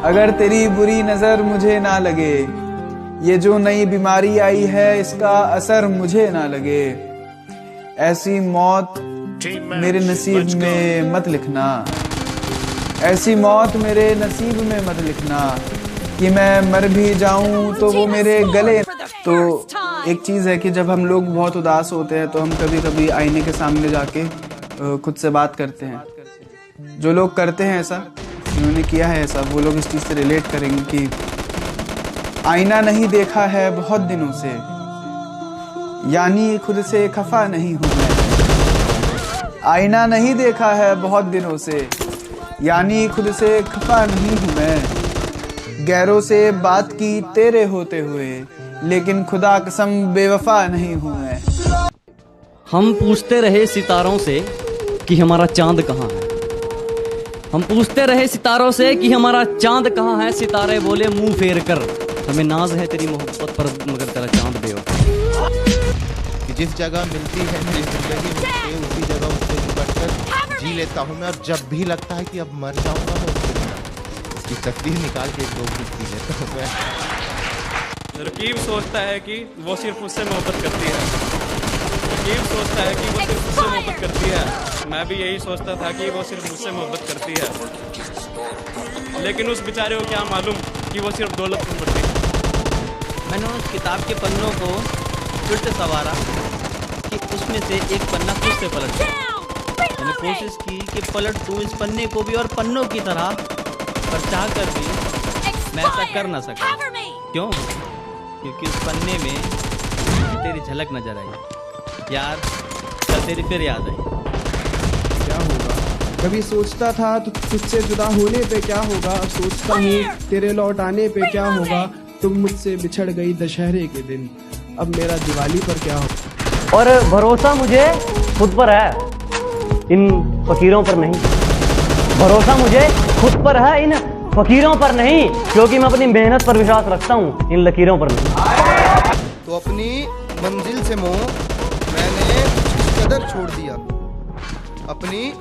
अगर तेरी बुरी नजर मुझे ना लगे, ये जो नई बीमारी आई है इसका असर मुझे ना लगे, ऐसी मौत मेरे नसीब में मत लिखना, ऐसी मौत मेरे नसीब में मत लिखना कि मैं मर भी जाऊं तो वो मेरे गले। तो एक चीज़ है कि जब हम लोग बहुत उदास होते हैं तो हम कभी कभी आईने के सामने जाके खुद से बात करते हैं। जो लोग करते हैं ऐसा, जिन्होंने किया है ऐसा, वो लोग इस चीज़ से रिलेट करेंगे कि आईना नहीं देखा है बहुत दिनों से, यानी खुद से खफा नहीं हूँ मैं। आईना नहीं देखा है बहुत दिनों से, यानी खुद से खफा नहीं हूँ मैं। गैरों से बात की तेरे होते हुए, लेकिन खुदा कसम बेवफा नहीं हूँ मैं। हम पूछते रहे सितारों से कि हमारा चांद कहाँ है, हम पूछते रहे सितारों से कि हमारा चांद कहाँ है। सितारे बोले मुंह फेर कर, हमें नाज है तेरी मोहब्बत पर मगर तेरा चांद बेवफा। कि जिस जगह मिलती है मेरी जिंदगी मुझे, उसी जगह उससे निपट कर जी लेता हूँ मैं। और जब भी लगता है कि अब मर जाऊंगा मैं, उसकी तस्वीर निकाल के एक दो पी लेता हूँ मैं। रकीब सोचता है कि वो सिर्फ उससे मोहब्बत करती है, रकीब सोचता है कि वो सिर्फ उससे मोहब्बत करती है। मैं भी यही सोचता था कि वो सिर्फ मुझसे मोहब्बत करती है, लेकिन उस बेचारे को क्या मालूम कि वो सिर्फ दौलत को बढ़ती है। मैंने उस किताब के पन्नों को फिर से संवारा कि उसमें से एक पन्ना फिर से पलट जाए। मैंने कोशिश की कि पलट दूं इस पन्ने को भी और पन्नों की तरह, पर चाह कर भी मैं ऐसा कर ना सका। क्यों? क्योंकि उस पन्ने में तेरी झलक नजर आई। यार कल तेरी फिर याद आई। क्या होगा? कभी सोचता था तो तुझसे जुदा होने पे क्या होगा, अब सोचता हूँ तेरे लौट आने पे क्या होगा। तुम मुझसे बिछड़ गई दशहरे के दिन, अब मेरा दिवाली पर क्या होगा। और भरोसा मुझे खुद पर है, इन फकीरों पर नहीं। भरोसा मुझे खुद पर है, इन फकीरों पर नहीं, क्योंकि मैं अपनी मेहनत पर विश्वास रखता हूँ, इन लकीरों पर नहीं। तो अपनी मंजिल से मोह मैंने कुछ इस कदर छोड़ दिया, अपनी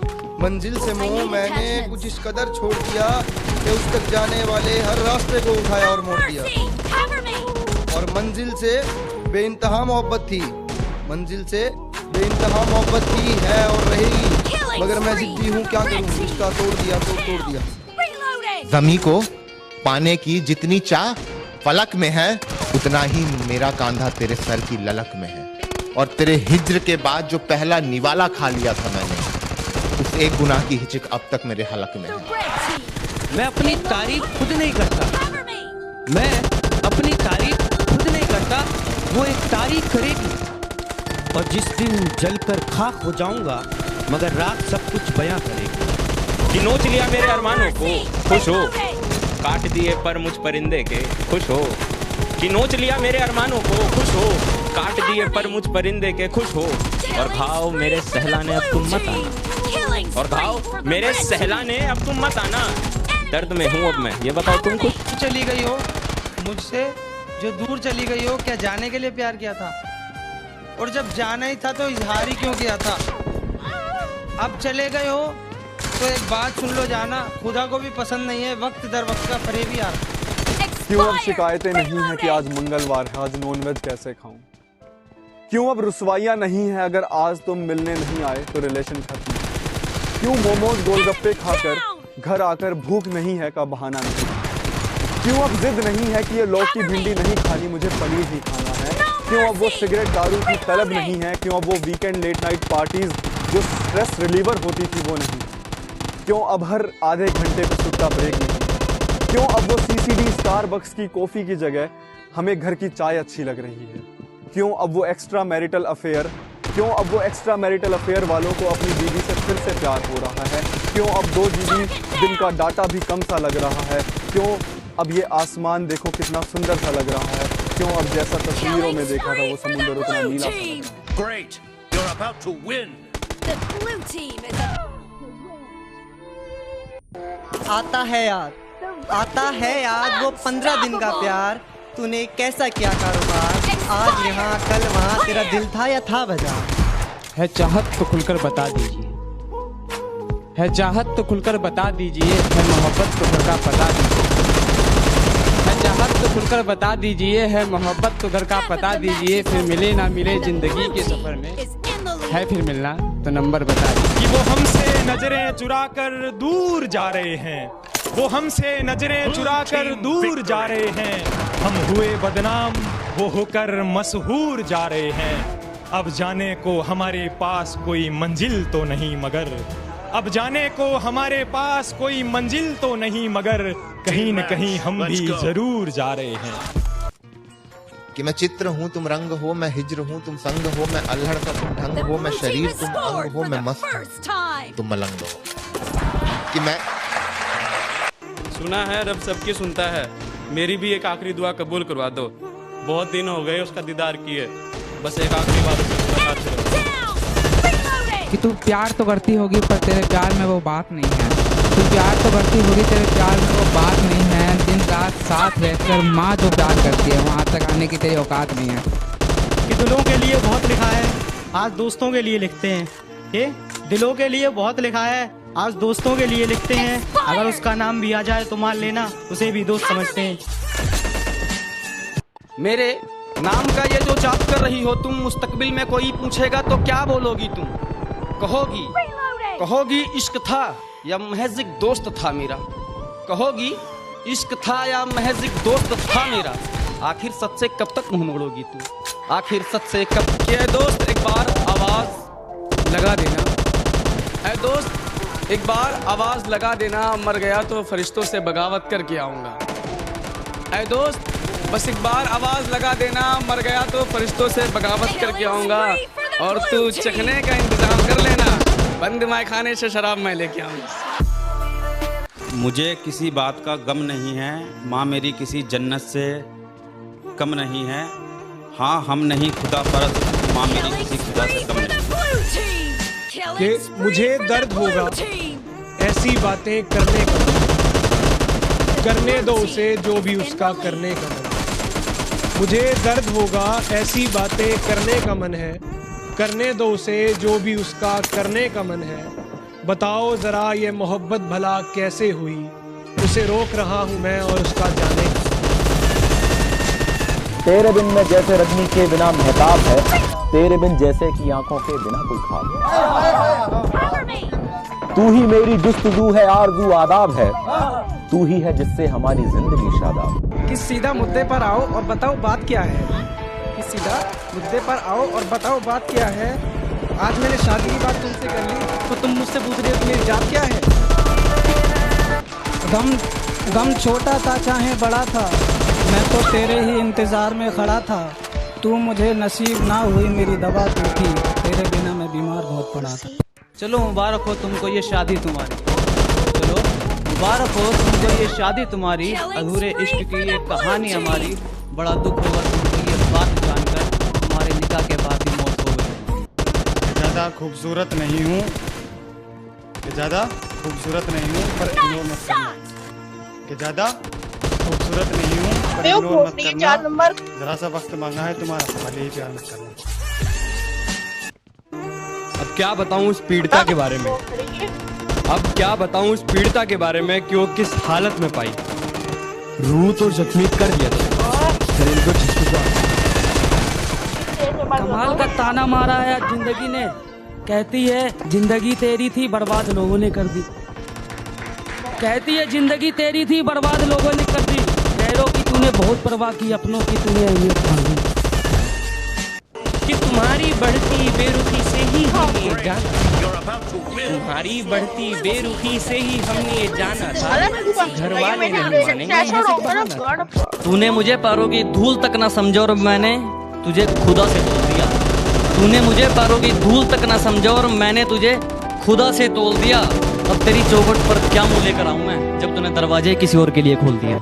मंजिल से मोह मैंने कुछ इस कदर छोड़ दिया कि उस तक जाने वाले हर रास्ते को उठाया और मोड़ दिया। और मंजिल से बेइंतहा मोहब्बत थी, मंजिल से बेइंतहा मोहब्बत थी, है और रहेगी, मगर मैं जिद्दी हूँ, क्या करूँ, रिश्ता तोड़ दिया तो तोड़ दिया। ज़मीं को पाने की जितनी चाह फलक में है, उतना ही मेरा कांधा तेरे सर की ललक में है। और तेरे हिज्र के बाद जो पहला निवाला खा लिया था मैंने, उस एक गुनाह की हिचक अब तक मेरे हलक में है। मैं अपनी तारीफ खुद नहीं करता, मैं अपनी तारीफ खुद नहीं करता, वो एक तारीफ करेगी। और जिस दिन जलकर खाक हो जाऊंगा, मगर रात सब कुछ बयां करेगी। कि नोच लिया मेरे अरमानों को, खुश हो, काट दिए पर मुझ परिंदे के, खुश हो। कि नोच लिया मेरे अरमानों को, खुश हो, काट दिए पर मुझ परिंदे के, खुश हो। और घाव मेरे सहलाने अब तुम मत आना, और घाव मेरे सहलाने अब तुम मत आना। दर्द में हूँ अब मैं, ये बताओ तुम खुश? चली गई हो मुझसे, जो दूर चली गई हो, क्या जाने के लिए प्यार किया था? और जब जाना ही था तो इजहार ही क्यों किया था? अब चले गए हो तो एक बात सुन लो जाना, खुदा को भी पसंद नहीं है वक्त दर वक्त का फरेबी यार। क्यों अब शिकायतें नहीं है कि आज मंगलवार है, आज नॉनवेज कैसे खाऊं? क्यों अब रुसवाइयां नहीं है अगर आज तुम मिलने नहीं आए तो रिलेशन खत्म? क्यों मोमोज गोलगप्पे खाकर घर आकर भूख नहीं है का बहाना नहीं? क्यों अब जिद नहीं है कि ये लौकी भिंडी नहीं खानी, मुझे पनीर ही खाना है? क्यों अब वो सिगरेट दारू की तलब नहीं है? क्यों अब वो वीकेंड लेट नाइट पार्टीज जो स्ट्रेस रिलीवर होती थी वो नहीं? क्यों अब हर आधे घंटे पे सुट्टा ब्रेक नहीं? क्यों अब वो सीसीडी स्टारबक्स की कॉफी की जगह हमें घर की चाय अच्छी लग रही है? क्यों अब वो एक्स्ट्रा मैरिटल अफेयर, क्यों अब वो एक्स्ट्रा मैरिटल अफेयर वालों को अपनी बीवी से फिर से प्यार हो रहा है? क्यों अब 2 GB दिन का डाटा भी कम सा लग रहा है? क्यों अब ये आसमान देखो कितना सुंदर सा लग रहा है? क्यों अब जैसा तस्वीरों में देखा था वो समुद्र उतना नीला सा लग रहा है? Great, you're about to win. The blue team is आता है याद, आता है याद वो 15 दिन का प्यार, तूने कैसा किया कारोबार, आज यहाँ कल वहाँ, तेरा दिल था या था बाजार। है चाहत तो खुलकर बता दीजिए, है चाहत तो खुलकर बता दीजिए, है मोहब्बत तो घर का पता दीजिए। तो खुलकर बता दीजिए, है मोहब्बत तो घर का पता दीजिए, फिर मिले ना मिले जिंदगी के सफर में, है फिर मिलना तो नंबर बता दीजिए। कि वो हमसे नजरें चुरा कर दूर जा रहे हैं, वो हमसे नजरें चुरा कर दूर जा रहे हैं, हम हुए बदनाम वो होकर मशहूर जा रहे हैं। अब जाने को हमारे पास कोई मंजिल तो नहीं मगर, अब जाने को हमारे पास कोई मंजिल तो नहीं मगर, कहीं न कहीं हम भी जरूर जा रहे हैं। कि मैं चित्र हूँ तुम रंग हो, मैं हिज्र हूँ तुम संग हो, मैं अल्हड़ का तुम ढंग हो, मैं शरीर तुम अंग हो, मैं मस्त हूँ तुम मलंग हो। कि मैं सुना है रब सबकी सुनता है, मेरी भी एक आखिरी दुआ कबूल करवा दो, बहुत दिन हो गए उसका दीदार किए, बस एक आखिरी बार उससे मुलाकात करो। कि तू प्यार तो करती होगी पर तेरे प्यार में वो बात नहीं है, तू प्यार तो करती होगी तेरे प्यार में वो बात नहीं है, दिन रात साथ रहकर माँ जो प्यार करती है वहाँ तक आने की तेरी औकात नहीं है। कि दिलों के लिए बहुत लिखा है, आज दोस्तों के लिए लिखते हैं। ये दिलों के लिए बहुत लिखा है, आज दोस्तों के लिए लिखते हैं, अगर उसका नाम भी आ जाए तो मान लेना उसे भी दोस्त समझते हैं। मेरे नाम का ये जो जाप कर रही हो तुम, मुस्तकबिल में कोई पूछेगा तो क्या बोलोगी तुम? कहोगी इश्क था या महज एक दोस्त था मेरा, कहोगी इश्क था या महज एक दोस्त था मेरा, आखिर सच से कब तक मुंह मोड़ोगी तू, आखिर सच से कब? के दोस्त एक बार आवाज लगा देना, ऐ दोस्त एक बार आवाज लगा देना, मर गया तो फरिश्तों से बगावत करके आऊंगा। ऐ दोस्त बस एक बार आवाज लगा देना, मर गया तो फरिश्तों से बगावत करके आऊंगा, और तू चखने का इंतजाम कर लेना, बंद माय खाने से शराब मैं लेके आऊंगा। मुझे किसी बात का गम नहीं है, माँ मेरी किसी जन्नत से कम नहीं है, हाँ हम नहीं खुदा परस्त, माँ मेरी किसी खुदा से कम नहीं। कि मुझे दर्द होगा ऐसी बातें करने का, करने दो उसे जो भी उसका करने का मन, मुझे दर्द होगा ऐसी बातें करने का मन है, करने दो उसे जो भी उसका करने का मन है, बताओ जरा ये मोहब्बत भला कैसे हुई, उसे रोक रहा हूँ मैं और उसका जाने। तेरे बिन में जैसे रजनी के बिना महताब है, तेरे बिन जैसे की आंखों के बिना कोई ख्वाब है, तू ही मेरी जुस्तजू है आरज़ू आदाब है, तू ही है जिससे हमारी जिंदगी शादाब। कि सीधा मुद्दे पर आओ और बताओ बात क्या है, कि सीधा मुद्दे पर आओ और बताओ बात क्या है, आज मैंने शादी की बात तुमसे कर ली तो तुम मुझसे पूछ रहे हो कि मेरी जात क्या है। गम छोटा था चाहे बड़ा था, मैं तो तेरे ही इंतजार में खड़ा था, तू मुझे नसीब ना हुई मेरी दवा तू थी, तेरे बिना मैं बीमार बहुत पड़ा था। चलो मुबारक हो तुमको ये शादी तुम्हारी, चलो मुबारक हो तुमको ये शादी तुम्हारी, अधूरे इश्क की ये कहानी हमारी, बड़ा दुख होगा तुमको ये बात जानकर तुम्हारे निकाह के बाद ही मौत हो गई। ज़्यादा खूबसूरत नहीं हूँ, ज़्यादा खूबसूरत नहीं हूँ पर इग्नोर मत करना, कि ज़्यादा खूबसूरत नहीं हूँ पर इग्नोर मत करना, जरा सा वक्त मांगा है तुम्हारा, भले ही प्यार मत करना। अब क्या बताऊं उस पीड़िता के बारे में, अब क्या बताऊं उस पीड़िता के बारे में कि वो किस हालत में पाई, रूह तो जख्मी कर दिया था, शरीर को छिटपुटा। कमाल का ताना मारा है जिंदगी ने, कहती है जिंदगी तेरी थी बर्बाद लोगों ने कर दी, कहती है जिंदगी तेरी थी बर्बाद लोगों ने कर दी, गैरों की तूने बहुत परवाह की, अपनों की तूने अहमियत मांगी, कि तुम्हारी बढ़ती बेरुखी से ही हमने जाना, तुम्हारी बढ़ती बेरुखी से ही हमने जाना था, घर वाले नहीं मानेंगे। तूने मुझे पैरों की धूल तक ना समझा और मैंने तुझे खुदा से तोल दिया, तूने मुझे पैरों की धूल तक ना समझा और मैंने तुझे खुदा से तोल दिया, अब तेरी चौखट पर क्या मुंह लेकर आऊं मैं जब तूने दरवाजे किसी और के लिए खोल दिया।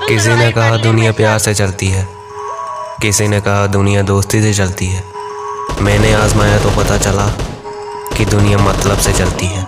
किसी ने कहा दुनिया प्यार से चलती है, किसी ने कहा दुनिया दोस्ती से चलती है, मैंने आजमाया तो पता चला कि दुनिया मतलब से चलती है।